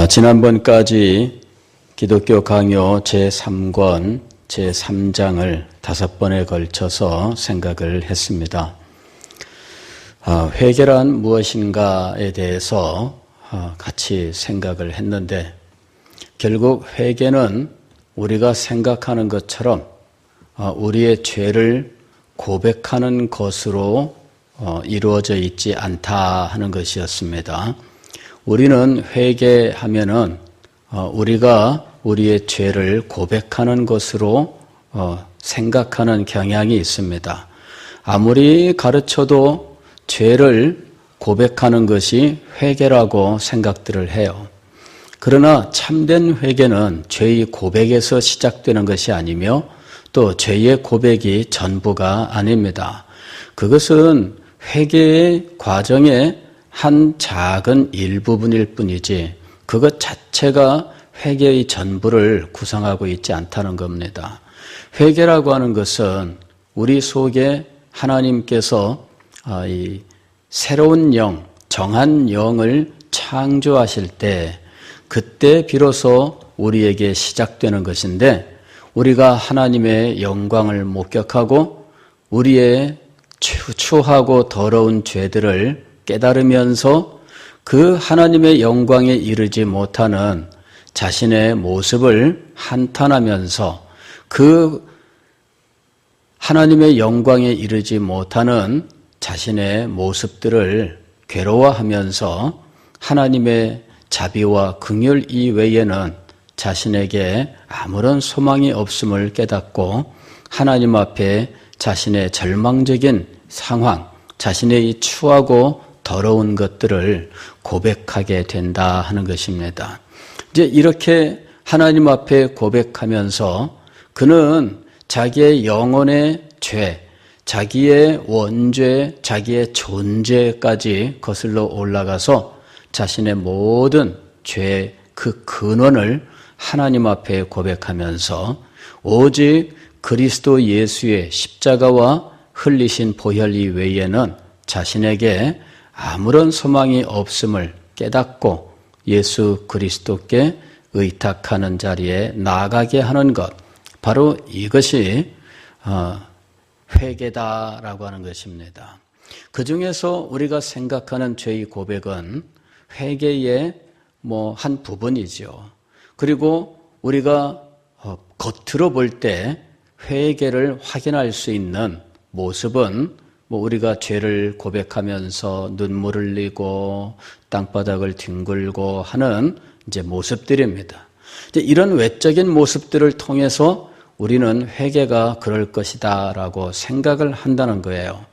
지난번까지 기독교 강요 제3권 제3장을 5번에 걸쳐서 생각을 했습니다. 회개란 무엇인가에 대해서 같이 생각을 했는데, 결국 회개는 우리가 생각하는 것처럼 우리의 죄를 고백하는 것으로 이루어져 있지 않다 하는 것이었습니다. 우리는 회개하면은 우리가 우리의 죄를 고백하는 것으로 생각하는 경향이 있습니다. 아무리 가르쳐도 죄를 고백하는 것이 회개라고 생각들을 해요. 그러나 참된 회개는 죄의 고백에서 시작되는 것이 아니며 또 죄의 고백이 전부가 아닙니다. 그것은 회개의 과정의 한 작은 일부분일 뿐이지 그것 자체가 회개의 전부를 구성하고 있지 않다는 겁니다. 회개라고 하는 것은 우리 속에 하나님께서 이 새로운 영, 정한 영을 창조하실 때 그때 비로소 우리에게 시작되는 것인데, 우리가 하나님의 영광을 목격하고 우리의 추하고 더러운 죄들을 깨달으면서 그 하나님의 영광에 이르지 못하는 자신의 모습을 한탄하면서 그 하나님의 영광에 이르지 못하는 자신의 모습들을 괴로워하면서 하나님의 자비와 긍휼 이외에는 자신에게 아무런 소망이 없음을 깨닫고 하나님 앞에 자신의 절망적인 상황, 자신의 이 추하고 더러운 것들을 고백하게 된다 하는 것입니다. 이제 이렇게 하나님 앞에 고백하면서 그는 자기의 영혼의 죄, 자기의 원죄, 자기의 존재까지 거슬러 올라가서 자신의 모든 죄의 그 근원을 하나님 앞에 고백하면서 오직 그리스도 예수의 십자가와 흘리신 보혈 이외에는 자신에게 아무런 소망이 없음을 깨닫고 예수 그리스도께 의탁하는 자리에 나아가게 하는 것, 바로 이것이 회개다라고 하는 것입니다. 그 중에서 우리가 생각하는 죄의 고백은 회개의 한 부분이죠. 그리고 우리가 겉으로 볼 때 회개를 확인할 수 있는 모습은 우리가 죄를 고백하면서 눈물을 흘리고 땅바닥을 뒹굴고 하는 이제 모습들입니다. 이제 이런 외적인 모습들을 통해서 우리는 회개가 그럴 것이다라고 생각을 한다는 거예요.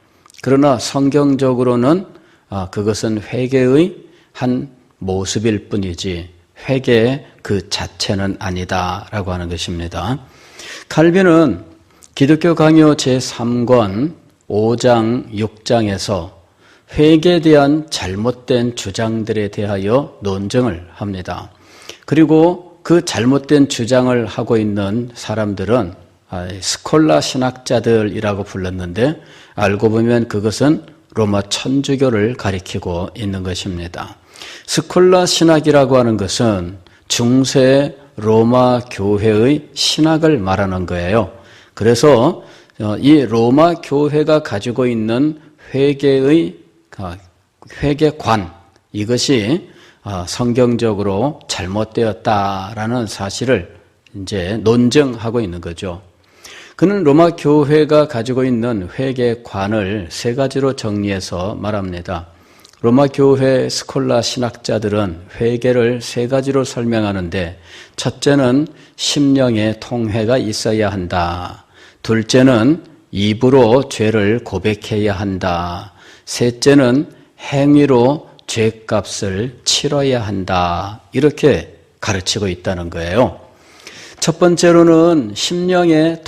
그러나 성경적으로는 그것은 회개의 한 모습일 뿐이지 회개의 그 자체는 아니다라고 하는 것입니다. 칼빈은 기독교 강요 제3권 5장, 6장에서 회개에 대한 잘못된 주장들에 대하여 논증을 합니다. 그리고 그 잘못된 주장을 하고 있는 사람들은 스콜라 신학자들이라고 불렀는데, 알고 보면 그것은 로마 천주교를 가리키고 있는 것입니다. 스콜라 신학이라고 하는 것은 중세 로마 교회의 신학을 말하는 거예요. 그래서 이 로마 교회가 가지고 있는 회개의 회개관, 이것이 성경적으로 잘못되었다라는 사실을 이제 논증하고 있는 거죠. 그는 로마 교회가 가지고 있는 회개관을 3가지로 정리해서 말합니다. 로마 교회 스콜라 신학자들은 회개를 3가지로 설명하는데, 첫째는 심령의 통회가 있어야 한다. 둘째는 입으로 죄를 고백해야 한다. 셋째는 행위로 죄값을 치러야 한다. 이렇게 가르치고 있다는 거예요. 첫 번째로는 심령의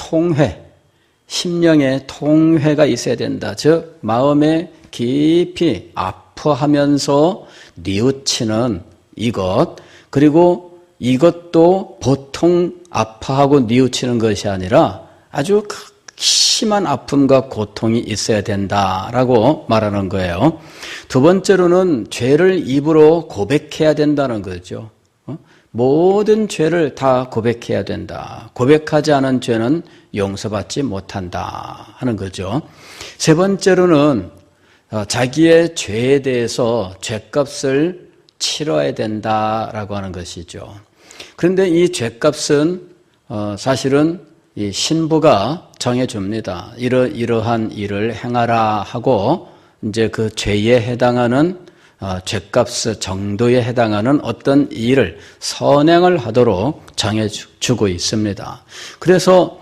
통회가 있어야 된다. 즉 마음에 깊이 아파하면서 뉘우치는 이것, 그리고 이것도 보통 아파하고 뉘우치는 것이 아니라 아주 심한 아픔과 고통이 있어야 된다라고 말하는 거예요. 두 번째로는 죄를 입으로 고백해야 된다는 거죠. 모든 죄를 다 고백해야 된다. 고백하지 않은 죄는 용서받지 못한다 하는 거죠. 세 번째로는 자기의 죄에 대해서 죄값을 치러야 된다라고 하는 것이죠. 그런데 이 죄값은 사실은 이 신부가 정해줍니다. 이러한 일을 행하라 하고 이제 그 죄에 해당하는 죄값 정도에 해당하는 어떤 일을 선행을 하도록 정해주고 있습니다. 그래서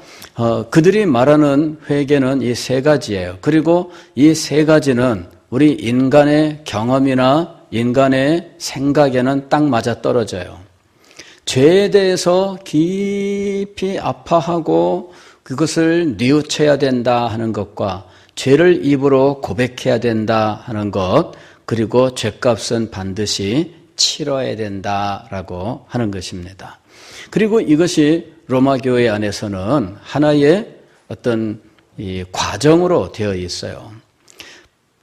그들이 말하는 회개는 이 세 가지예요. 그리고 이 세 가지는 우리 인간의 경험이나 인간의 생각에는 딱 맞아떨어져요. 죄에 대해서 깊이 아파하고 그것을 뉘우쳐야 된다 하는 것과 죄를 입으로 고백해야 된다 하는 것, 그리고 죄값은 반드시 치러야 된다라고 하는 것입니다. 그리고 이것이 로마 교회 안에서는 하나의 어떤 이 과정으로 되어 있어요.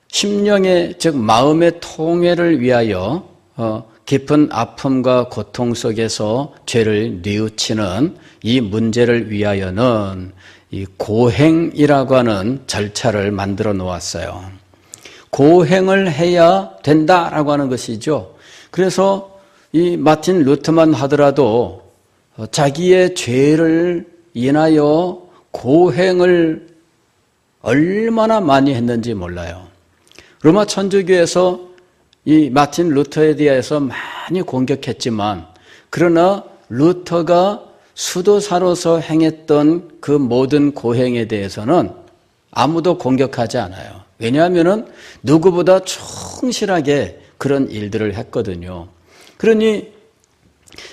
심령의, 즉 마음의 통회를 위하여 깊은 아픔과 고통 속에서 죄를 뉘우치는 이 문제를 위하여는 이 고행이라고 하는 절차를 만들어 놓았어요. 고행을 해야 된다라고 하는 것이죠. 그래서 이 마틴 루터만 하더라도 자기의 죄를 인하여 고행을 얼마나 많이 했는지 몰라요. 로마 천주교에서 이 마틴 루터에 대해서 많이 공격했지만, 그러나 루터가 수도사로서 행했던 그 모든 고행에 대해서는 아무도 공격하지 않아요. 왜냐하면 누구보다 충실하게 그런 일들을 했거든요. 그러니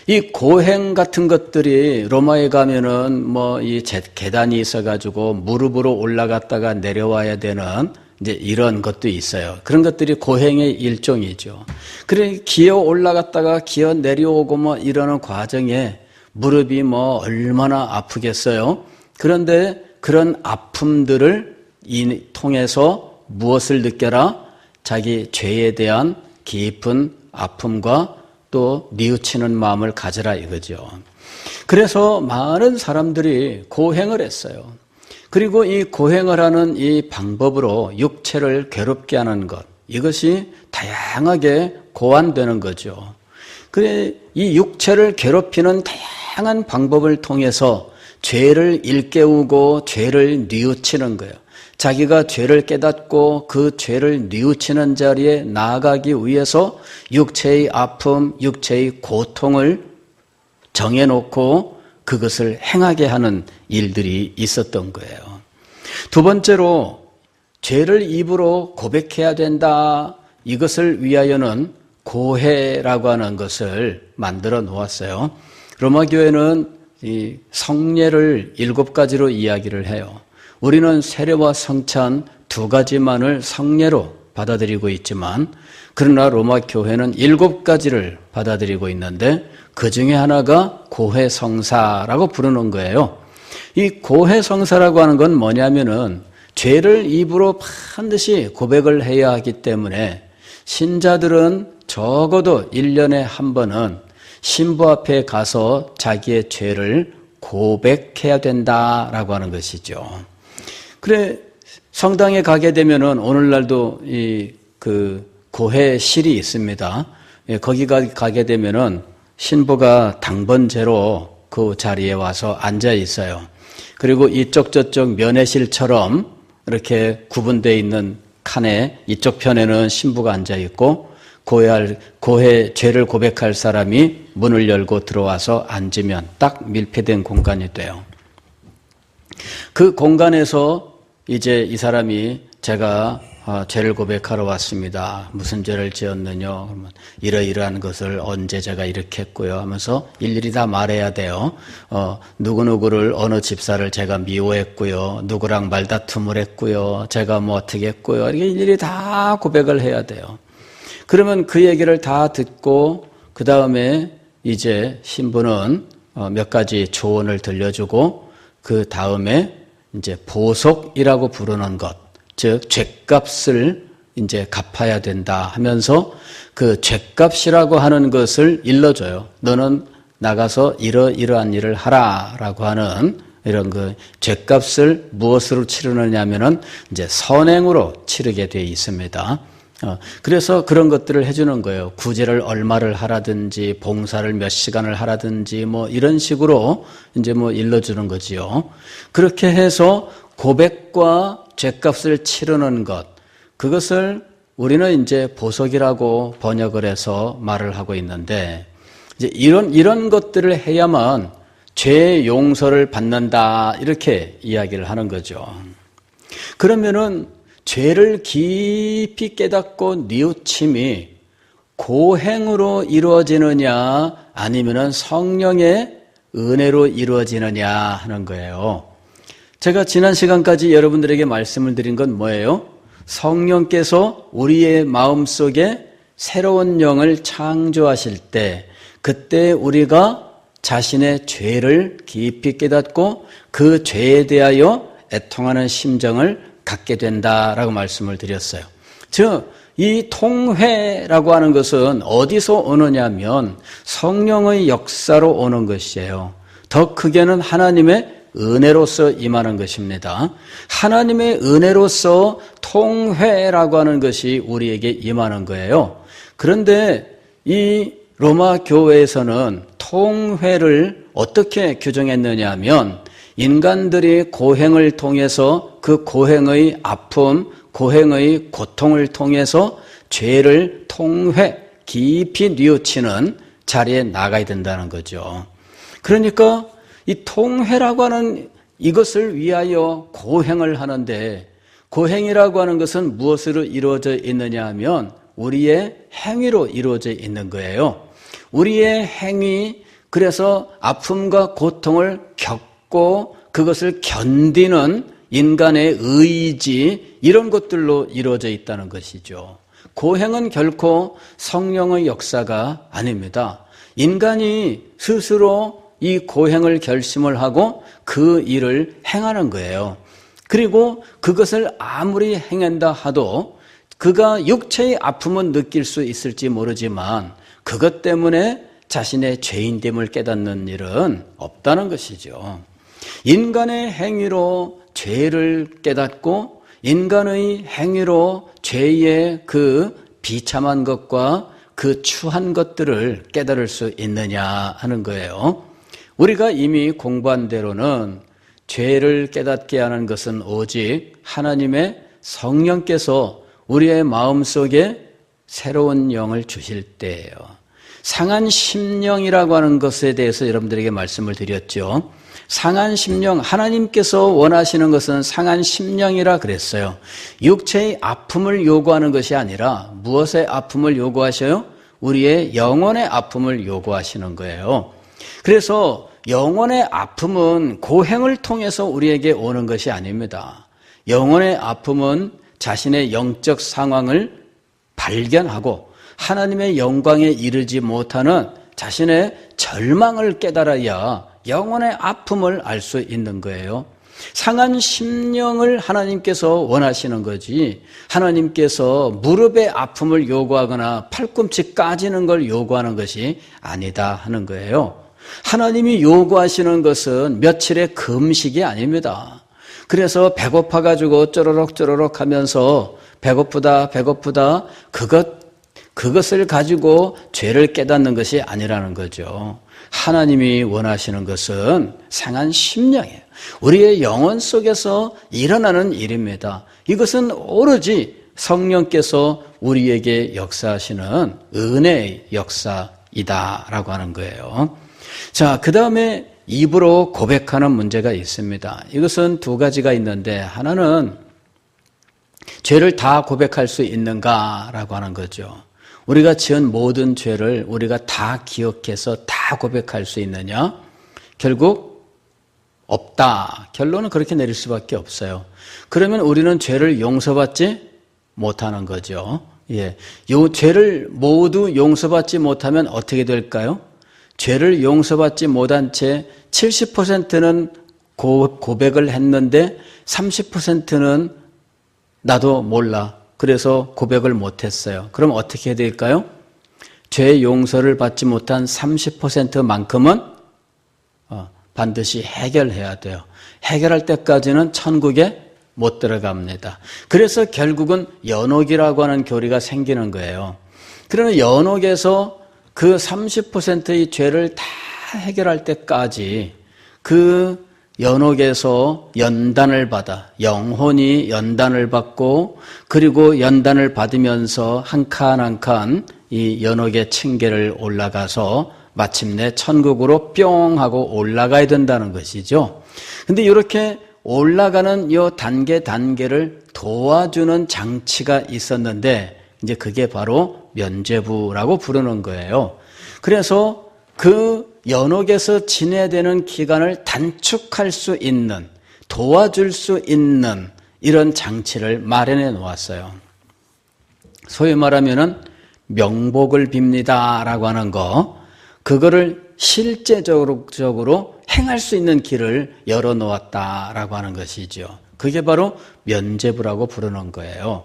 이 고행 같은 것들이 로마에 가면은 뭐 이 계단이 있어가지고 무릎으로 올라갔다가 내려와야 되는 이제 이런 것도 있어요. 그런 것들이 고행의 일종이죠. 그래 기어 올라갔다가 기어 내려오고 뭐 이러는 과정에 무릎이 뭐 얼마나 아프겠어요. 그런데 그런 아픔들을 통해서 무엇을 느껴라? 자기 죄에 대한 깊은 아픔과 또 뉘우치는 마음을 가져라 이거죠. 그래서 많은 사람들이 고행을 했어요. 그리고 이 고행을 하는 이 방법으로 육체를 괴롭게 하는 것, 이것이 다양하게 고안되는 거죠. 그래 이 육체를 괴롭히는 다양한 방법을 통해서 죄를 일깨우고 죄를 뉘우치는 거예요. 자기가 죄를 깨닫고 그 죄를 뉘우치는 자리에 나아가기 위해서 육체의 아픔, 육체의 고통을 정해놓고 그것을 행하게 하는 일들이 있었던 거예요. 두 번째로 죄를 입으로 고백해야 된다. 이것을 위하여는 고해라고 하는 것을 만들어 놓았어요. 로마 교회는 이 성례를 7가지로 이야기를 해요. 우리는 세례와 성찬 2가지만을 성례로 받아들이고 있지만, 그러나 로마 교회는 7가지를 받아들이고 있는데 그 중에 하나가 고해성사라고 부르는 거예요. 이 고해성사라고 하는 건 뭐냐면은 죄를 입으로 반드시 고백을 해야 하기 때문에 신자들은 적어도 1년에 한 번은 신부 앞에 가서 자기의 죄를 고백해야 된다라고 하는 것이죠. 그래 성당에 가게 되면은 오늘날도 그 고해실이 있습니다. 거기 가게 되면은 신부가 당번제로 그 자리에 와서 앉아 있어요. 그리고 이쪽 저쪽 면회실처럼 이렇게 구분되어 있는 칸에 이쪽 편에는 신부가 앉아 있고 죄를 고백할 사람이 문을 열고 들어와서 앉으면 딱 밀폐된 공간이 돼요. 그 공간에서 이제 이 사람이 제가 죄를 고백하러 왔습니다. 무슨 죄를 지었느냐? 그러면 이러이러한 것을 언제 제가 이렇게 했고요 하면서 일일이 다 말해야 돼요. 누구누구를 어느 집사를 제가 미워했고요. 누구랑 말다툼을 했고요. 제가 뭐 어떻게 했고요. 이렇게 일일이 다 고백을 해야 돼요. 그러면 그 얘기를 다 듣고 그 다음에 이제 신부는 몇 가지 조언을 들려주고 그 다음에 이제 보속이라고 부르는 것, 즉 죄값을 이제 갚아야 된다 하면서 그 죄값이라고 하는 것을 일러줘요. 너는 나가서 이러이러한 일을 하라라고 하는 이런 죄값을 무엇으로 치르느냐 하면은 이제 선행으로 치르게 되어 있습니다. 그래서 그런 것들을 해주는 거예요. 구제를 얼마를 하라든지, 봉사를 몇 시간을 하라든지, 이런 식으로 이제 일러주는 거지요. 그렇게 해서 고백과 죄값을 치르는 것, 그것을 우리는 이제 보석이라고 번역을 해서 말을 하고 있는데, 이제 이런 것들을 해야만 죄 용서를 받는다, 이렇게 이야기를 하는 거죠. 그러면은 죄를 깊이 깨닫고 뉘우침이 고행으로 이루어지느냐 아니면은 성령의 은혜로 이루어지느냐 하는 거예요. 제가 지난 시간까지 여러분들에게 말씀을 드린 건 뭐예요? 성령께서 우리의 마음속에 새로운 영을 창조하실 때, 그때 우리가 자신의 죄를 깊이 깨닫고 그 죄에 대하여 애통하는 심정을 갖게 된다라고 말씀을 드렸어요. 즉, 이 통회라고 하는 것은 어디서 오느냐면 성령의 역사로 오는 것이에요. 더 크게는 하나님의 은혜로서 임하는 것입니다. 하나님의 은혜로서 통회라고 하는 것이 우리에게 임하는 거예요. 그런데 이 로마 교회에서는 통회를 어떻게 규정했느냐 하면 인간들이 고행을 통해서 그 고행의 아픔, 고행의 고통을 통해서 죄를 깊이 뉘우치는 자리에 나가야 된다는 거죠. 그러니까 이 통회라고 하는 이것을 위하여 고행을 하는데, 고행이라고 하는 것은 무엇으로 이루어져 있느냐 하면 우리의 행위로 이루어져 있는 거예요. 우리의 행위, 그래서 아픔과 고통을 겪고 그것을 견디는 인간의 의지, 이런 것들로 이루어져 있다는 것이죠. 고행은 결코 성령의 역사가 아닙니다. 인간이 스스로 이 고행을 결심을 하고 그 일을 행하는 거예요. 그리고 그것을 아무리 행한다 하도 그가 육체의 아픔은 느낄 수 있을지 모르지만 그것 때문에 자신의 죄인됨을 깨닫는 일은 없다는 것이죠. 인간의 행위로 죄를 깨닫고 인간의 행위로 죄의 그 비참한 것과 그 추한 것들을 깨달을 수 있느냐 하는 거예요. 우리가 이미 공부한 대로는 죄를 깨닫게 하는 것은 오직 하나님의 성령께서 우리의 마음속에 새로운 영을 주실 때예요. 상한 심령이라고 하는 것에 대해서 여러분들에게 말씀을 드렸죠. 상한 심령, 하나님께서 원하시는 것은 상한 심령이라 그랬어요. 육체의 아픔을 요구하는 것이 아니라 무엇의 아픔을 요구하셔요? 우리의 영혼의 아픔을 요구하시는 거예요. 그래서 영혼의 아픔은 고행을 통해서 우리에게 오는 것이 아닙니다. 영혼의 아픔은 자신의 영적 상황을 발견하고 하나님의 영광에 이르지 못하는 자신의 절망을 깨달아야 영혼의 아픔을 알 수 있는 거예요. 상한 심령을 하나님께서 원하시는 거지, 하나님께서 무릎의 아픔을 요구하거나 팔꿈치 까지는 걸 요구하는 것이 아니다 하는 거예요. 하나님이 요구하시는 것은 며칠의 금식이 아닙니다. 그래서 배고파가지고 쪼르륵 하면서 배고프다 그것을 가지고 죄를 깨닫는 것이 아니라는 거죠. 하나님이 원하시는 것은 상한 심령이에요. 우리의 영혼 속에서 일어나는 일입니다. 이것은 오로지 성령께서 우리에게 역사하시는 은혜의 역사이다라고 하는 거예요. 자, 그 다음에 입으로 고백하는 문제가 있습니다. 이것은 두 가지가 있는데, 하나는 죄를 다 고백할 수 있는가라고 하는 거죠. 우리가 지은 모든 죄를 우리가 다 기억해서 다 고백할 수 있느냐? 결국 없다. 결론은 그렇게 내릴 수밖에 없어요. 그러면 우리는 죄를 용서받지 못하는 거죠. 예, 요 죄를 모두 용서받지 못하면 어떻게 될까요? 죄를 용서받지 못한 채 70%는 고백을 했는데 30%는 나도 몰라. 그래서 고백을 못했어요. 그럼 어떻게 해야 될까요? 죄 용서를 받지 못한 30%만큼은 반드시 해결해야 돼요. 해결할 때까지는 천국에 못 들어갑니다. 그래서 결국은 연옥이라고 하는 교리가 생기는 거예요. 그러나 연옥에서 그 30%의 죄를 다 해결할 때까지 그 연옥에서 연단을 받아 영혼이 연단을 받고 그리고 연단을 받으면서 한 칸 한 칸 이 연옥의 층계를 올라가서 마침내 천국으로 뿅 하고 올라가야 된다는 것이죠. 근데 이렇게 올라가는 이 단계를 도와주는 장치가 있었는데 이제 그게 바로 면죄부라고 부르는 거예요. 그래서 그 연옥에서 지내야 되는 기간을 단축할 수 있는, 도와줄 수 있는 이런 장치를 마련해 놓았어요. 소위 말하면은 명복을 빕니다라고 하는 거, 그거를 실제적으로 행할 수 있는 길을 열어놓았다라고 하는 것이죠. 그게 바로 면죄부라고 부르는 거예요.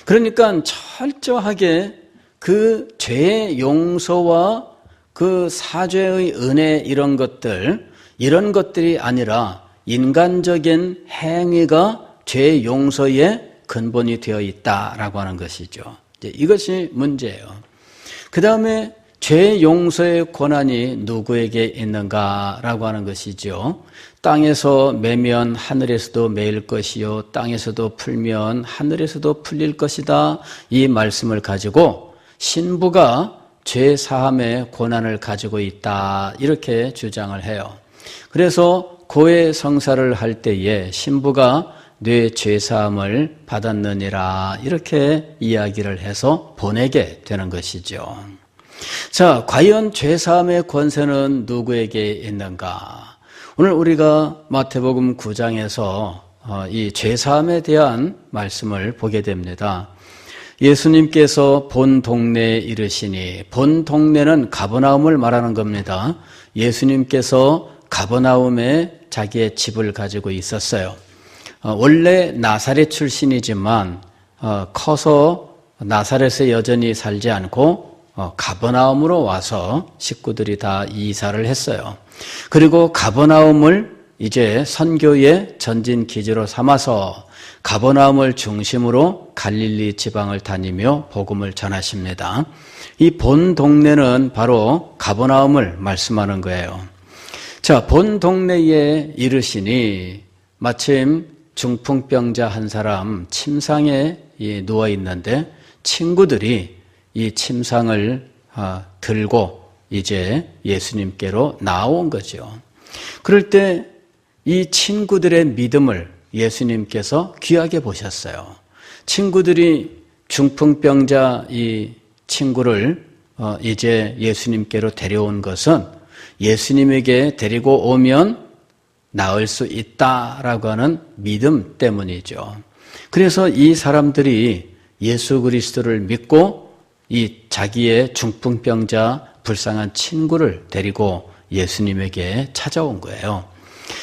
그러니까 철저하게 그 죄의 용서와 그 사죄의 은혜 이런 것들이 아니라 인간적인 행위가 죄의 용서의 근본이 되어 있다라고 하는 것이죠. 이것이 문제예요. 그 다음에 죄 용서의 권한이 누구에게 있는가라고 하는 것이죠. 땅에서 매면 하늘에서도 매일 것이요 땅에서도 풀면 하늘에서도 풀릴 것이다. 이 말씀을 가지고 신부가 죄 사함의 권한을 가지고 있다. 이렇게 주장을 해요. 그래서 고해 성사를 할 때에 신부가 뇌 죄 사함을 받았느니라 이렇게 이야기를 해서 보내게 되는 것이죠. 자, 과연 죄사함의 권세는 누구에게 있는가? 오늘 우리가 마태복음 9장에서 이 죄사함에 대한 말씀을 보게 됩니다. 예수님께서 본 동네에 이르시니, 본 동네는 가버나움을 말하는 겁니다. 예수님께서 가버나움에 자기의 집을 가지고 있었어요. 원래 나사렛 출신이지만 커서 나사렛에 여전히 살지 않고 가버나움으로 와서 식구들이 다 이사를 했어요. 그리고 가버나움을 이제 선교의 전진 기지로 삼아서 가버나움을 중심으로 갈릴리 지방을 다니며 복음을 전하십니다. 이 본 동네는 바로 가버나움을 말씀하는 거예요. 자, 본 동네에 이르시니 마침 중풍병자 한 사람 침상에 누워 있는데 친구들이 이 침상을 들고 이제 예수님께로 나온 거죠. 그럴 때 이 친구들의 믿음을 예수님께서 귀하게 보셨어요. 친구들이 중풍병자 이 친구를 이제 예수님께로 데려온 것은 예수님에게 데리고 오면 나을 수 있다라고 하는 믿음 때문이죠. 그래서 이 사람들이 예수 그리스도를 믿고 이 자기의 중풍병자 불쌍한 친구를 데리고 예수님에게 찾아온 거예요.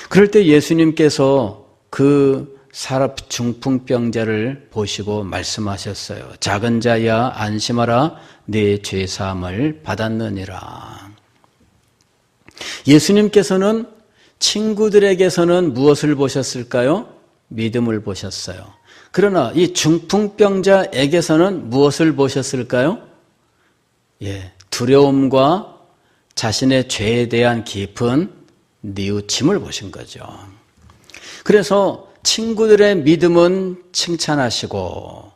그럴 때 예수님께서 그 사람 중풍병자를 보시고 말씀하셨어요. 작은 자야 안심하라, 네 죄사함을 받았느니라. 예수님께서는 친구들에게서는 무엇을 보셨을까요? 믿음을 보셨어요. 그러나 이 중풍병자에게서는 무엇을 보셨을까요? 두려움과 자신의 죄에 대한 깊은 뉘우침을 보신 거죠. 그래서 친구들의 믿음은 칭찬하시고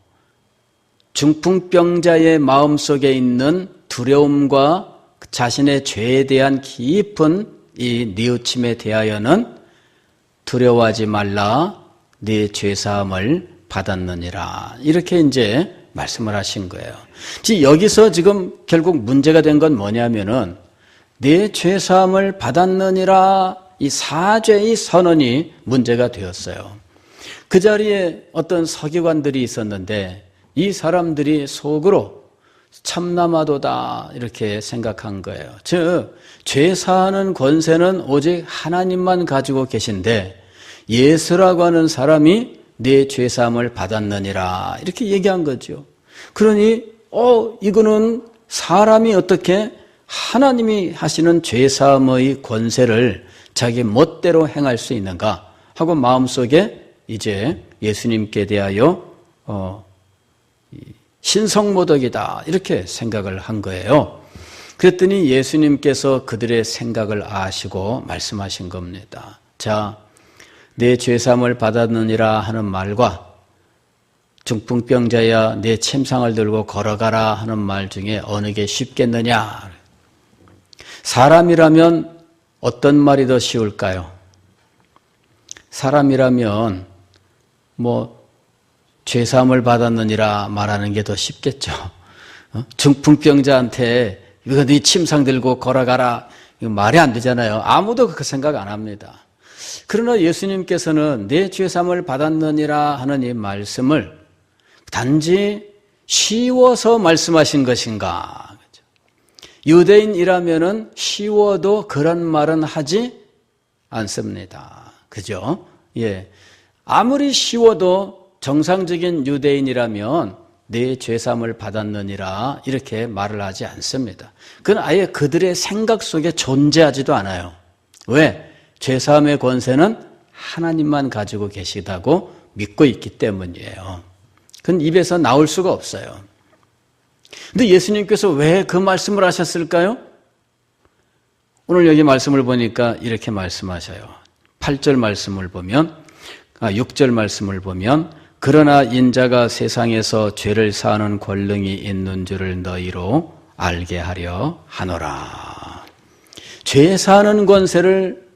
중풍병자의 마음속에 있는 두려움과 자신의 죄에 대한 깊은 이 뉘우침에 대하여는 두려워하지 말라, 네 죄사함을 받았느니라. 이렇게 이제 말씀을 하신 거예요. 여기서 지금 결국 문제가 된 건 뭐냐면은 네 죄사함을 받았느니라 이 사죄의 선언이 문제가 되었어요. 그 자리에 어떤 서기관들이 있었는데 이 사람들이 속으로 참나마도다 이렇게 생각한 거예요. 즉 죄사하는 권세는 오직 하나님만 가지고 계신데 예수라고 하는 사람이 네 죄사함을 받았느니라 이렇게 얘기한 거죠. 그러니 이거는 사람이 어떻게 하나님이 하시는 죄사함의 권세를 자기 멋대로 행할 수 있는가 하고 마음속에 이제 예수님께 대하여 신성모독이다 이렇게 생각을 한 거예요. 그랬더니 예수님께서 그들의 생각을 아시고 말씀하신 겁니다. 자, 내 죄사함을 받았느니라 하는 말과 중풍병자야 내 침상을 들고 걸어가라 하는 말 중에 어느 게 쉽겠느냐? 사람이라면 어떤 말이 더 쉬울까요? 사람이라면 죄사함을 받았느니라 말하는 게 더 쉽겠죠. 중풍병자한테 이거 네 침상 들고 걸어가라 이거 말이 안 되잖아요. 아무도 그 생각 안 합니다. 그러나 예수님께서는 내 죄사함을 받았느니라 하는 이 말씀을 단지 쉬워서 말씀하신 것인가? 유대인이라면은 쉬워도 그런 말은 하지 않습니다. 그죠? 예. 아무리 쉬워도 정상적인 유대인이라면 내 죄사함을 받았느니라 이렇게 말을 하지 않습니다. 그건 아예 그들의 생각 속에 존재하지도 않아요. 왜? 죄사함의 권세는 하나님만 가지고 계시다고 믿고 있기 때문이에요. 그건 입에서 나올 수가 없어요. 근데 예수님께서 왜 그 말씀을 하셨을까요? 오늘 여기 말씀을 보니까 이렇게 말씀하셔요. 8절 말씀을 보면, 6절 말씀을 보면, 그러나 인자가 세상에서 죄를 사하는 권능이 있는 줄을 너희로 알게 하려 하노라. 죄 사하는 권세를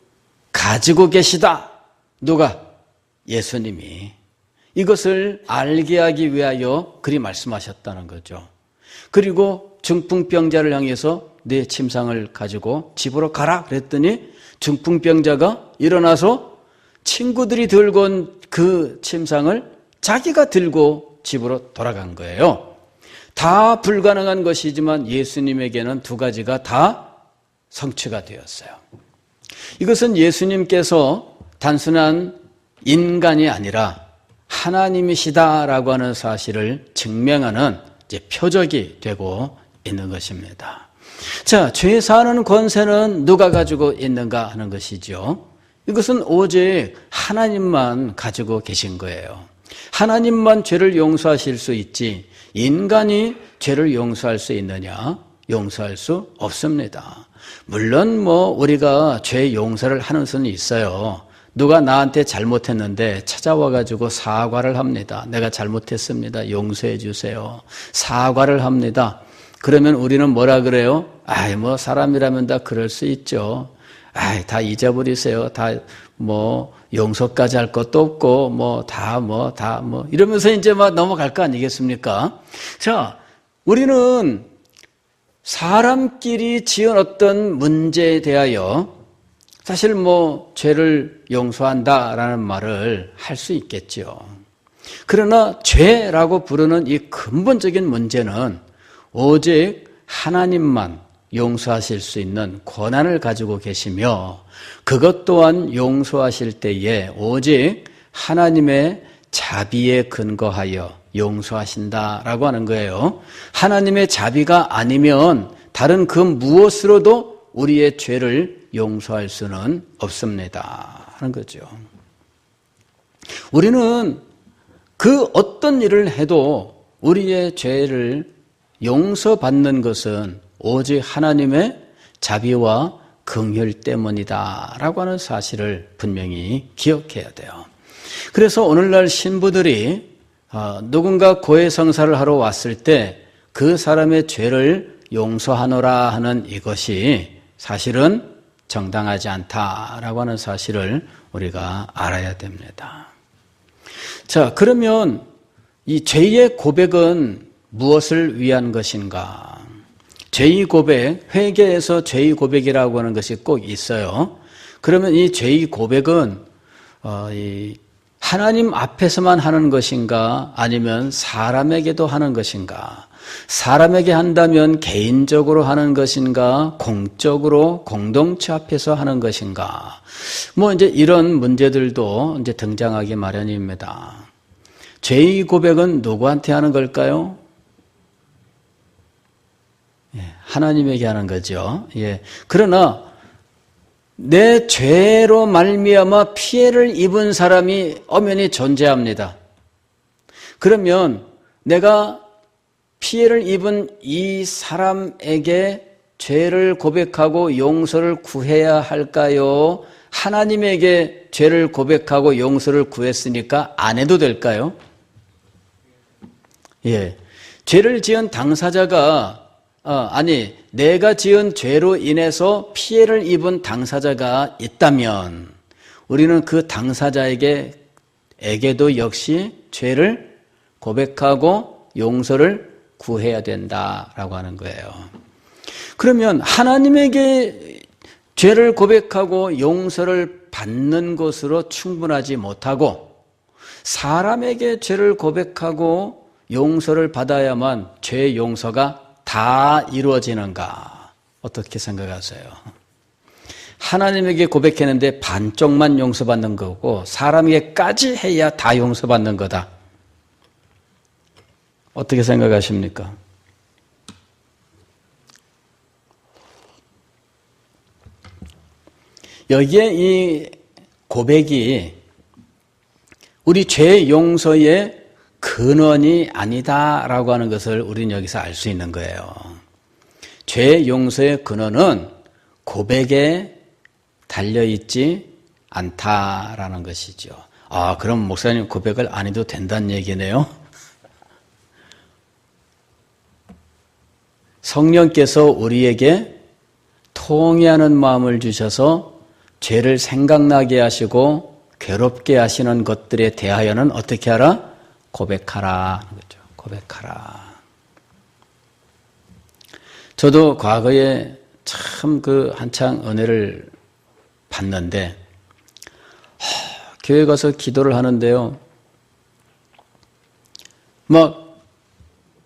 가지고 계시다. 누가? 예수님이. 이것을 알게 하기 위하여 그리 말씀하셨다는 거죠. 그리고 중풍병자를 향해서 내 침상을 가지고 집으로 가라 그랬더니 중풍병자가 일어나서 친구들이 들고 온 그 침상을 자기가 들고 집으로 돌아간 거예요. 다 불가능한 것이지만 예수님에게는 두 가지가 다 성취가 되었어요. 이것은 예수님께서 단순한 인간이 아니라 하나님이시다라고 하는 사실을 증명하는 이제 표적이 되고 있는 것입니다. 자, 죄 사하는 권세는 누가 가지고 있는가 하는 것이죠. 이것은 오직 하나님만 가지고 계신 거예요. 하나님만 죄를 용서하실 수 있지 인간이 죄를 용서할 수 있느냐? 용서할 수 없습니다. 물론 우리가 죄 용서를 하는 수는 있어요. 누가 나한테 잘못했는데 찾아와가지고 사과를 합니다. 내가 잘못했습니다. 용서해 주세요. 사과를 합니다. 그러면 우리는 뭐라 그래요? 사람이라면 다 그럴 수 있죠. 다 잊어버리세요. 다 용서까지 할 것도 없고 이러면서 이제 넘어갈 거 아니겠습니까? 자, 우리는 사람끼리 지은 어떤 문제에 대하여 사실 죄를 용서한다라는 말을 할 수 있겠죠. 그러나 죄라고 부르는 이 근본적인 문제는 오직 하나님만 용서하실 수 있는 권한을 가지고 계시며 그것 또한 용서하실 때에 오직 하나님의 자비에 근거하여 용서하신다라고 하는 거예요. 하나님의 자비가 아니면 다른 그 무엇으로도 우리의 죄를 용서할 수는 없습니다 하는 거죠. 우리는 그 어떤 일을 해도 우리의 죄를 용서받는 것은 오직 하나님의 자비와 긍휼 때문이다라고 하는 사실을 분명히 기억해야 돼요. 그래서 오늘날 신부들이 누군가 고해성사를 하러 왔을 때 그 사람의 죄를 용서하노라 하는 이것이 사실은 정당하지 않다라고 하는 사실을 우리가 알아야 됩니다. 자, 그러면 이 죄의 고백은 무엇을 위한 것인가? 죄의 고백, 회개에서 죄의 고백이라고 하는 것이 꼭 있어요. 그러면 이 죄의 고백은 하나님 앞에서만 하는 것인가? 아니면 사람에게도 하는 것인가? 사람에게 한다면 개인적으로 하는 것인가? 공적으로 공동체 앞에서 하는 것인가? 이제 이런 문제들도 이제 등장하기 마련입니다. 죄의 고백은 누구한테 하는 걸까요? 하나님에게 하는 거죠. 예. 그러나 내 죄로 말미암아 피해를 입은 사람이 엄연히 존재합니다. 그러면 내가 피해를 입은 이 사람에게 죄를 고백하고 용서를 구해야 할까요? 하나님에게 죄를 고백하고 용서를 구했으니까 안 해도 될까요? 예. 죄를 지은 당사자가 내가 지은 죄로 인해서 피해를 입은 당사자가 있다면 우리는 그 당사자에게도 역시 죄를 고백하고 용서를 구해야 된다라고 하는 거예요. 그러면 하나님에게 죄를 고백하고 용서를 받는 것으로 충분하지 못하고 사람에게 죄를 고백하고 용서를 받아야만 죄 용서가 다 이루어지는가? 어떻게 생각하세요? 하나님에게 고백했는데 반쪽만 용서받는 거고 사람에게까지 해야 다 용서받는 거다. 어떻게 생각하십니까? 여기에 이 고백이 우리 죄 용서의 근원이 아니다라고 하는 것을 우리는 여기서 알 수 있는 거예요. 죄 용서의 근원은 고백에 달려있지 않다라는 것이죠. 그럼 목사님 고백을 안 해도 된다는 얘기네요. 성령께서 우리에게 통회하는 마음을 주셔서 죄를 생각나게 하시고 괴롭게 하시는 것들에 대하여는 어떻게 하라? 고백하라. 그렇죠. 고백하라. 저도 과거에 참 한창 은혜를 받는데, 교회 가서 기도를 하는데요.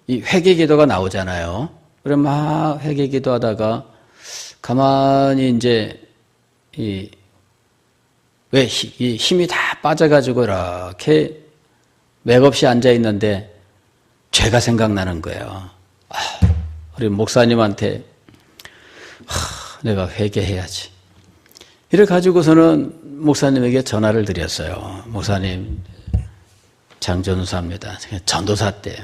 이 회개 기도가 나오잖아요. 그래 막 회개 기도하다가 가만히 이제 왜 힘이 다 빠져가지고 이렇게 맥없이 앉아 있는데 죄가 생각나는 거예요. 우리 목사님한테 내가 회개해야지. 이래 가지고서는 목사님에게 전화를 드렸어요. 목사님, 장전사입니다. 전도사 때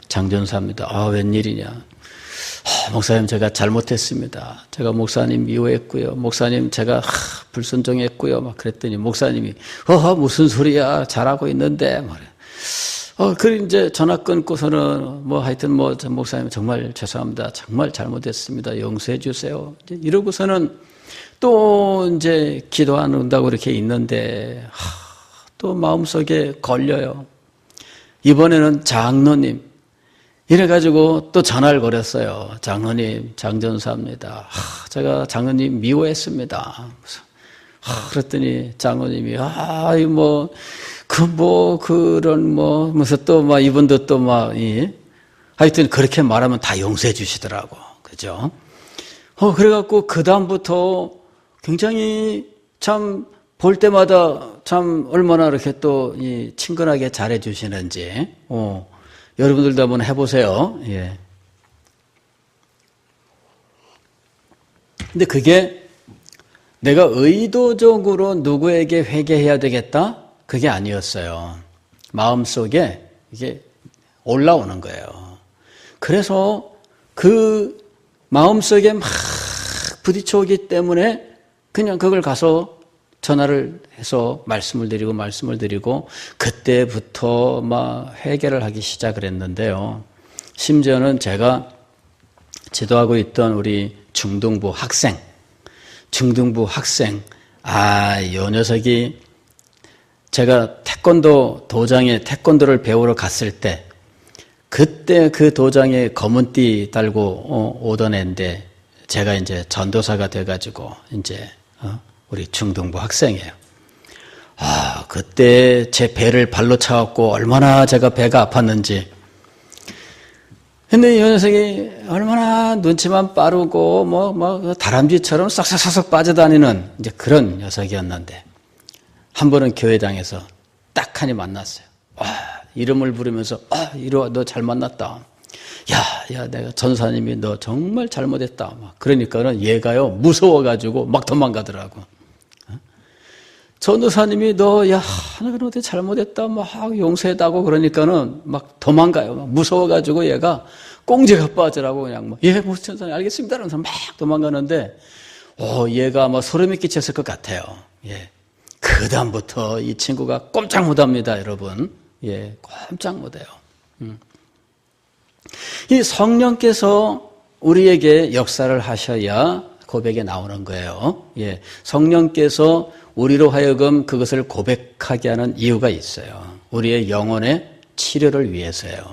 장전사입니다. 웬일이냐. 목사님, 제가 잘못했습니다. 제가 목사님 미워했고요. 목사님, 제가 불순종했고요. 막 그랬더니 목사님이 무슨 소리야. 잘하고 있는데. 그래 이제 전화 끊고서는 하여튼 목사님 정말 죄송합니다. 정말 잘못했습니다. 용서해 주세요. 이러고서는 또 이제 기도한다고 이렇게 있는데 또 마음속에 걸려요. 이번에는 장로님. 이래가지고 또 전화를 걸었어요. 장로님, 장전사입니다. 제가 장로님 미워했습니다. 그랬더니 장로님이 무슨 또 이분도 또 하여튼 그렇게 말하면 다 용서해 주시더라고. 그죠? 그래갖고 그다음부터 굉장히 참 볼 때마다 참 얼마나 이렇게 또 친근하게 잘해 주시는지, 여러분들도 한번 해보세요. 예. 근데 그게 내가 의도적으로 누구에게 회개해야 되겠다? 그게 아니었어요. 마음속에 이게 올라오는 거예요. 그래서 그 마음속에 막 부딪혀오기 때문에 그냥 그걸 가서 전화를 해서 말씀을 드리고 그때부터 막 회개를 하기 시작을 했는데요. 심지어는 제가 지도하고 있던 우리 중등부 학생 요 녀석이 제가 태권도 도장에 태권도를 배우러 갔을 때 그때 그 도장에 검은띠 달고 오던 애인데 제가 이제 전도사가 돼가지고 이제 우리 중등부 학생이에요. 그때 제 배를 발로 차갖고 얼마나 제가 배가 아팠는지. 근데 이 녀석이 얼마나 눈치만 빠르고 다람쥐처럼 싹싹싹 빠져다니는 이제 그런 녀석이었는데 한 번은 교회당에서 딱 하니 만났어요. 이름을 부르면서 이리와 너 잘 만났다. 야, 내가 전사님이 너 정말 잘못했다. 막 그러니까는 얘가요, 무서워가지고 막 도망가더라고. 전도사님이 내가 어디 잘못했다. 막 용서해다고 그러니까는 막 도망가요. 막 무서워가지고 얘가 꽁지가 빠지라고 그냥 전사님 알겠습니다. 이러면서 막 도망가는데, 얘가 아마 소름이 끼쳤을 것 같아요. 예. 그다음부터 이 친구가 꼼짝 못 합니다, 여러분. 예, 꼼짝 못 해요. 이 성령께서 우리에게 역사를 하셔야 고백에 나오는 거예요. 예, 성령께서 우리로 하여금 그것을 고백하게 하는 이유가 있어요. 우리의 영혼의 치료를 위해서요.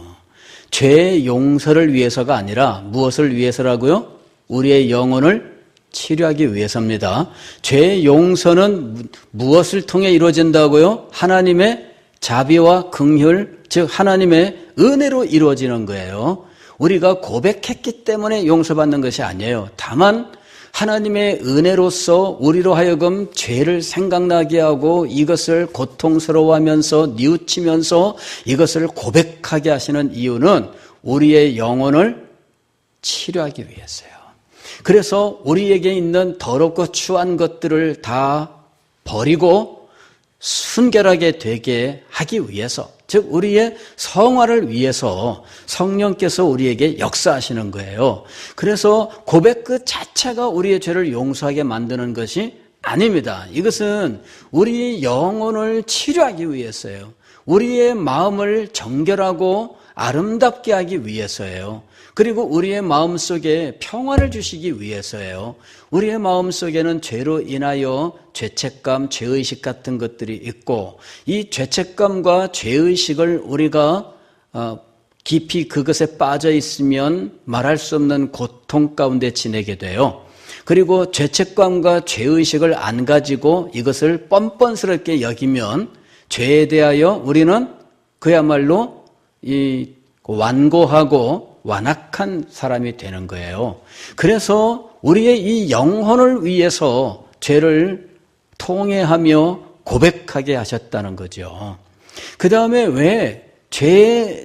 죄의 용서를 위해서가 아니라 무엇을 위해서라고요? 우리의 영혼을 치료하기 위해서입니다. 죄의 용서는 무엇을 통해 이루어진다고요? 하나님의 자비와 긍휼, 즉 하나님의 은혜로 이루어지는 거예요. 우리가 고백했기 때문에 용서받는 것이 아니에요. 다만 하나님의 은혜로서 우리로 하여금 죄를 생각나게 하고 이것을 고통스러워하면서 뉘우치면서 이것을 고백하게 하시는 이유는 우리의 영혼을 치료하기 위해서요. 그래서 우리에게 있는 더럽고 추한 것들을 다 버리고 순결하게 되게 하기 위해서, 즉 우리의 성화를 위해서 성령께서 우리에게 역사하시는 거예요. 그래서 고백 그 자체가 우리의 죄를 용서하게 만드는 것이 아닙니다. 이것은 우리의 영혼을 치료하기 위해서예요. 우리의 마음을 정결하고 아름답게 하기 위해서예요. 그리고 우리의 마음속에 평화를 주시기 위해서예요. 우리의 마음속에는 죄로 인하여 죄책감, 죄의식 같은 것들이 있고 이 죄책감과 죄의식을 우리가 깊이 그것에 빠져 있으면 말할 수 없는 고통 가운데 지내게 돼요. 그리고 죄책감과 죄의식을 안 가지고 이것을 뻔뻔스럽게 여기면 죄에 대하여 우리는 그야말로 이 완고하고 완악한 사람이 되는 거예요. 그래서 우리의 이 영혼을 위해서 죄를 통회하며 고백하게 하셨다는 거죠. 그 다음에 왜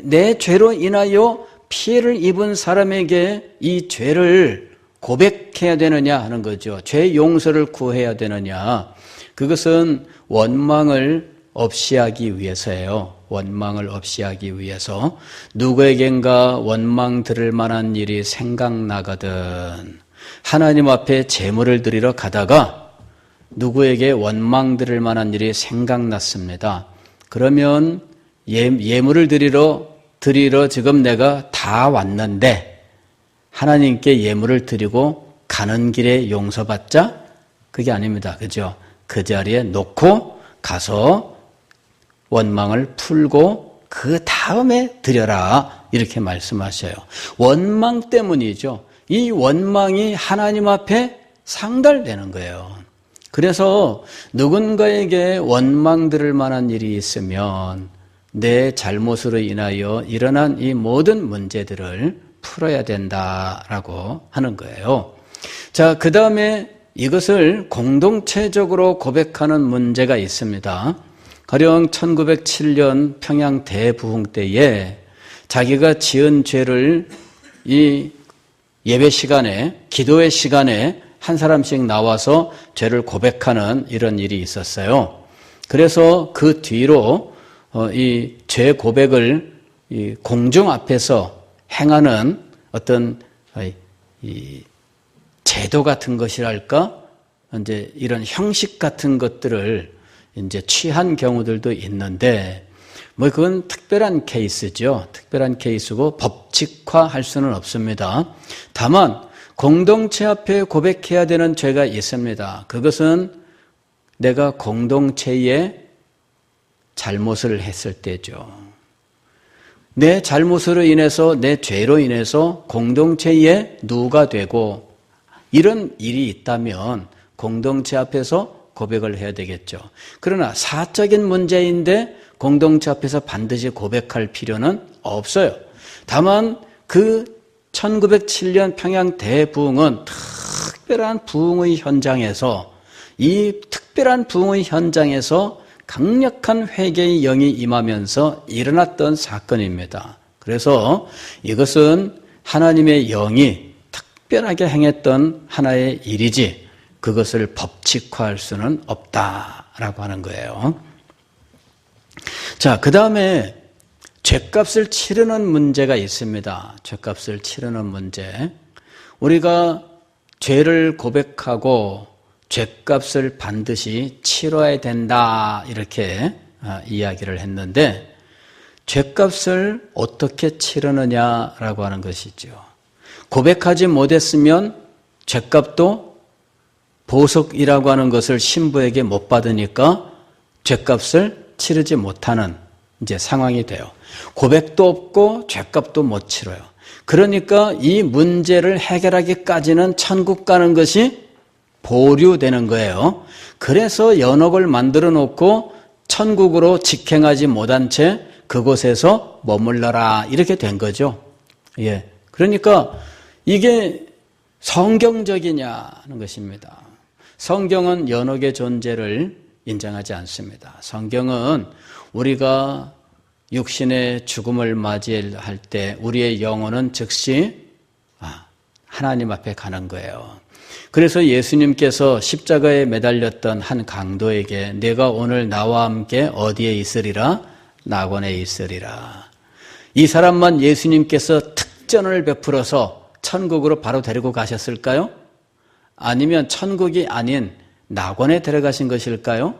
내 죄로 인하여 피해를 입은 사람에게 이 죄를 고백해야 되느냐 하는 거죠. 죄 용서를 구해야 되느냐. 그것은 원망을 없이 하기 위해서예요. 원망을 없이 하기 위해서. 누구에겐가 원망 들을 만한 일이 생각나거든 하나님 앞에 제물을 드리러 가다가 누구에게 원망 들을 만한 일이 생각났습니다. 그러면 예물을 드리러 지금 내가 다 왔는데 하나님께 예물을 드리고 가는 길에 용서받자? 그게 아닙니다. 그죠? 그 자리에 놓고 가서 원망을 풀고 그 다음에 드려라 이렇게 말씀하셔요. 원망 때문이죠. 이 원망이 하나님 앞에 상달되는 거예요. 그래서 누군가에게 원망 들을 만한 일이 있으면 내 잘못으로 인하여 일어난 이 모든 문제들을 풀어야 된다라고 하는 거예요. 자, 그 다음에 이것을 공동체적으로 고백하는 문제가 있습니다. 가령 1907년 평양 대부흥 때에 자기가 지은 죄를 이 예배 시간에, 기도의 시간에 한 사람씩 나와서 죄를 고백하는 이런 일이 있었어요. 그래서 그 뒤로 이 죄 고백을 이 공중 앞에서 행하는 어떤 이 제도 같은 것이랄까? 이제 이런 형식 같은 것들을 이제 취한 경우들도 있는데, 그건 특별한 케이스죠. 특별한 케이스고 법칙화할 수는 없습니다. 다만 공동체 앞에 고백해야 되는 죄가 있습니다. 그것은 내가 공동체에 잘못을 했을 때죠. 내 잘못으로 인해서, 내 죄로 인해서 공동체에 누가 되고 이런 일이 있다면 공동체 앞에서 고백을 해야 되겠죠. 그러나 사적인 문제인데 공동체 앞에서 반드시 고백할 필요는 없어요. 다만 그 1907년 평양 대부흥은 특별한 부흥의 현장에서, 이 특별한 부흥의 현장에서 강력한 회개의 영이 임하면서 일어났던 사건입니다. 그래서 이것은 하나님의 영이 특별하게 행했던 하나의 일이지 그것을 법칙화할 수는 없다라고 하는 거예요. 자, 그 다음에 죗값을 치르는 문제가 있습니다. 죗값을 치르는 문제. 우리가 죄를 고백하고 죗값을 반드시 치러야 된다 이렇게 이야기를 했는데 죗값을 어떻게 치르느냐라고 하는 것이죠. 고백하지 못했으면 죗값도 보석이라고 하는 것을 신부에게 못 받으니까 죗값을 치르지 못하는 이제 상황이 돼요. 고백도 없고 죗값도 못 치러요. 그러니까 이 문제를 해결하기까지는 천국 가는 것이 보류되는 거예요. 그래서 연옥을 만들어 놓고 천국으로 직행하지 못한 채 그곳에서 머물러라 이렇게 된 거죠. 예. 그러니까 이게 성경적이냐는 것입니다. 성경은 연옥의 존재를 인정하지 않습니다. 성경은 우리가 육신의 죽음을 맞이할 때 우리의 영혼은 즉시 하나님 앞에 가는 거예요. 그래서 예수님께서 십자가에 매달렸던 한 강도에게 내가 오늘 나와 함께 어디에 있으리라? 낙원에 있으리라. 이 사람만 예수님께서 특전을 베풀어서 천국으로 바로 데리고 가셨을까요? 아니면 천국이 아닌 낙원에 데려가신 것일까요?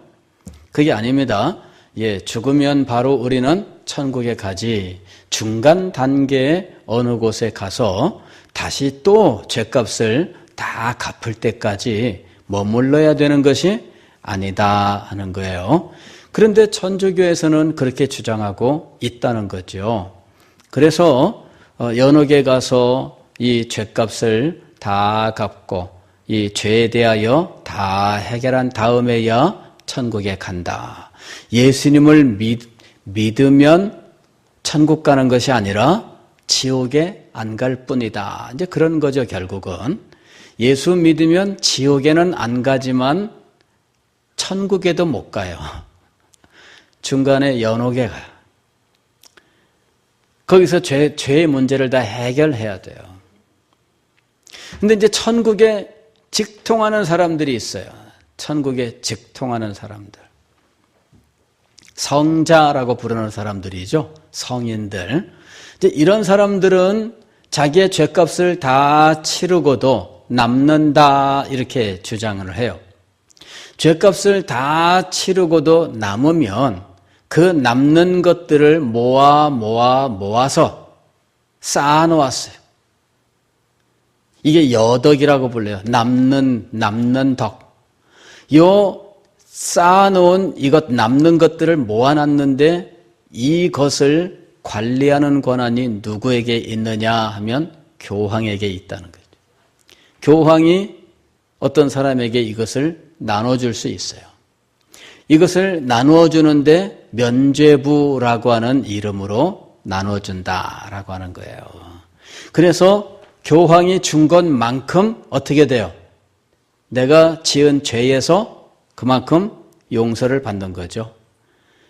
그게 아닙니다. 예, 죽으면 바로 우리는 천국에 가지 중간 단계의 어느 곳에 가서 다시 또 죗값을 다 갚을 때까지 머물러야 되는 것이 아니다 하는 거예요. 그런데 천주교에서는 그렇게 주장하고 있다는 거죠. 그래서 연옥에 가서 이 죗값을 다 갚고 이 죄에 대하여 다 해결한 다음에야 천국에 간다. 예수님을 믿으면 천국 가는 것이 아니라 지옥에 안 갈 뿐이다. 이제 그런 거죠, 결국은. 예수 믿으면 지옥에는 안 가지만 천국에도 못 가요. 중간에 연옥에 가요. 거기서 죄의 문제를 다 해결해야 돼요. 근데 이제 천국에 직통하는 사람들이 있어요. 천국에 직통하는 사람들. 성자라고 부르는 사람들이죠. 성인들. 이제 이런 사람들은 자기의 죄값을 다 치르고도 남는다 이렇게 주장을 해요. 죄값을 다 치르고도 남으면 그 남는 것들을 모아서 쌓아놓았어요. 이게 여덕이라고 불려요. 남는 덕. 요 쌓아놓은 이것 남는 것들을 모아놨는데 이것을 관리하는 권한이 누구에게 있느냐 하면 교황에게 있다는 거죠. 교황이 어떤 사람에게 이것을 나눠줄 수 있어요. 이것을 나누어 주는데 면죄부라고 하는 이름으로 나눠준다라고 하는 거예요. 그래서 교황이 준 것만큼 어떻게 돼요? 내가 지은 죄에서 그만큼 용서를 받는 거죠.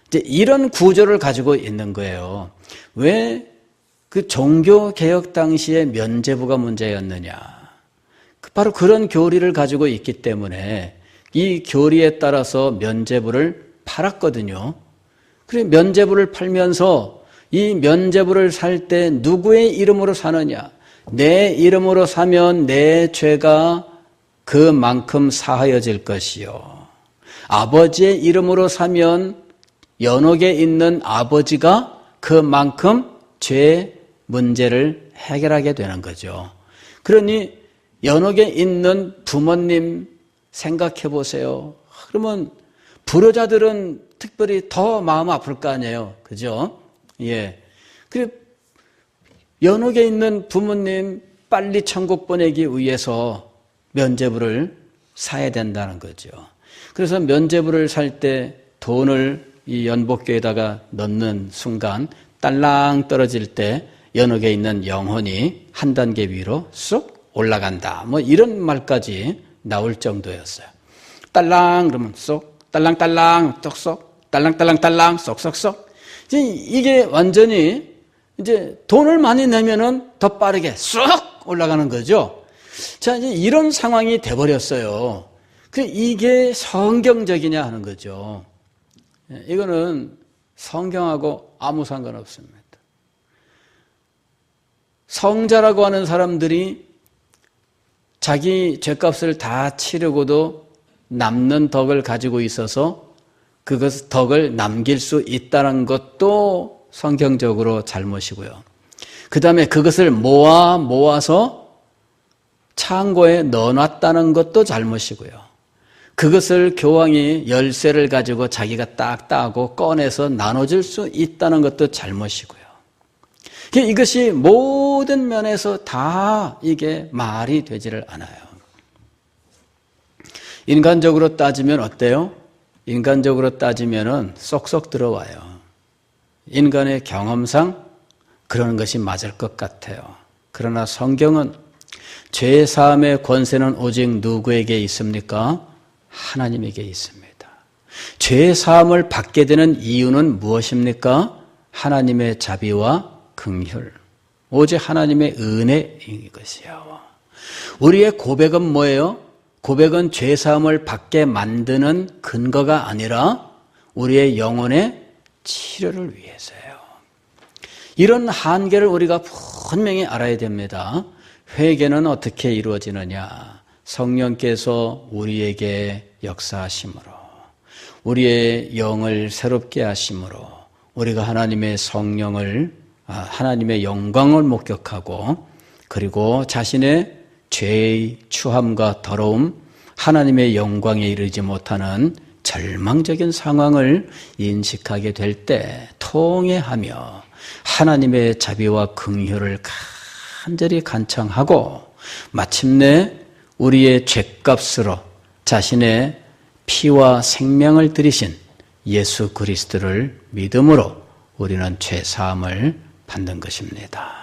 이제 이런 구조를 가지고 있는 거예요. 왜 그 종교개혁 당시에 면죄부가 문제였느냐? 바로 그런 교리를 가지고 있기 때문에 이 교리에 따라서 면죄부를 팔았거든요. 그래 면죄부를 팔면서 이 면죄부를 살 때 누구의 이름으로 사느냐? 내 이름으로 사면 내 죄가 그만큼 사하여질 것이요. 아버지의 이름으로 사면 연옥에 있는 아버지가 그만큼 죄 문제를 해결하게 되는 거죠. 그러니 연옥에 있는 부모님 생각해 보세요. 그러면 불효자들은 특별히 더 마음 아플 거 아니에요. 그죠? 예. 그리고 연옥에 있는 부모님 빨리 천국 보내기 위해서 면죄부를 사야 된다는 거죠. 그래서 면죄부를 살 때 돈을 이 연복교에다가 넣는 순간 딸랑 떨어질 때 연옥에 있는 영혼이 한 단계 위로 쑥 올라간다. 뭐 이런 말까지 나올 정도였어요. 딸랑 그러면 쏙, 딸랑딸랑 쏙쏙, 딸랑딸랑딸랑 쏙쏙쏙. 이게 완전히 이제 돈을 많이 내면은 더 빠르게 쑥 올라가는 거죠. 자, 이제 이런 상황이 돼버렸어요. 이게 성경적이냐 하는 거죠. 이거는 성경하고 아무 상관없습니다. 성자라고 하는 사람들이 자기 죄값을 다 치르고도 남는 덕을 가지고 있어서 그것 덕을 남길 수 있다는 것도 성경적으로 잘못이고요. 그 다음에 그것을 모아서 창고에 넣어놨다는 것도 잘못이고요. 그것을 교황이 열쇠를 가지고 자기가 딱 따고 꺼내서 나눠줄 수 있다는 것도 잘못이고요. 이것이 모든 면에서 다 이게 말이 되지를 않아요. 인간적으로 따지면 어때요? 인간적으로 따지면은 쏙쏙 들어와요. 인간의 경험상 그러는 것이 맞을 것 같아요. 그러나 성경은 죄 사함의 권세는 오직 누구에게 있습니까? 하나님에게 있습니다. 죄 사함을 받게 되는 이유는 무엇입니까? 하나님의 자비와 긍휼, 오직 하나님의 은혜인 것이요. 우리의 고백은 뭐예요? 고백은 죄사함을 받게 만드는 근거가 아니라 우리의 영혼의 치료를 위해서예요. 이런 한계를 우리가 분명히 알아야 됩니다. 회개는 어떻게 이루어지느냐? 성령께서 우리에게 역사하심으로, 우리의 영을 새롭게 하심으로, 우리가 하나님의 성령을 하나님의 영광을 목격하고, 그리고 자신의 죄의 추함과 더러움, 하나님의 영광에 이르지 못하는 절망적인 상황을 인식하게 될 때 통회하며 하나님의 자비와 긍휼을 간절히 간청하고 마침내 우리의 죄값으로 자신의 피와 생명을 들이신 예수 그리스도를 믿음으로 우리는 죄 사함을 받는 것입니다.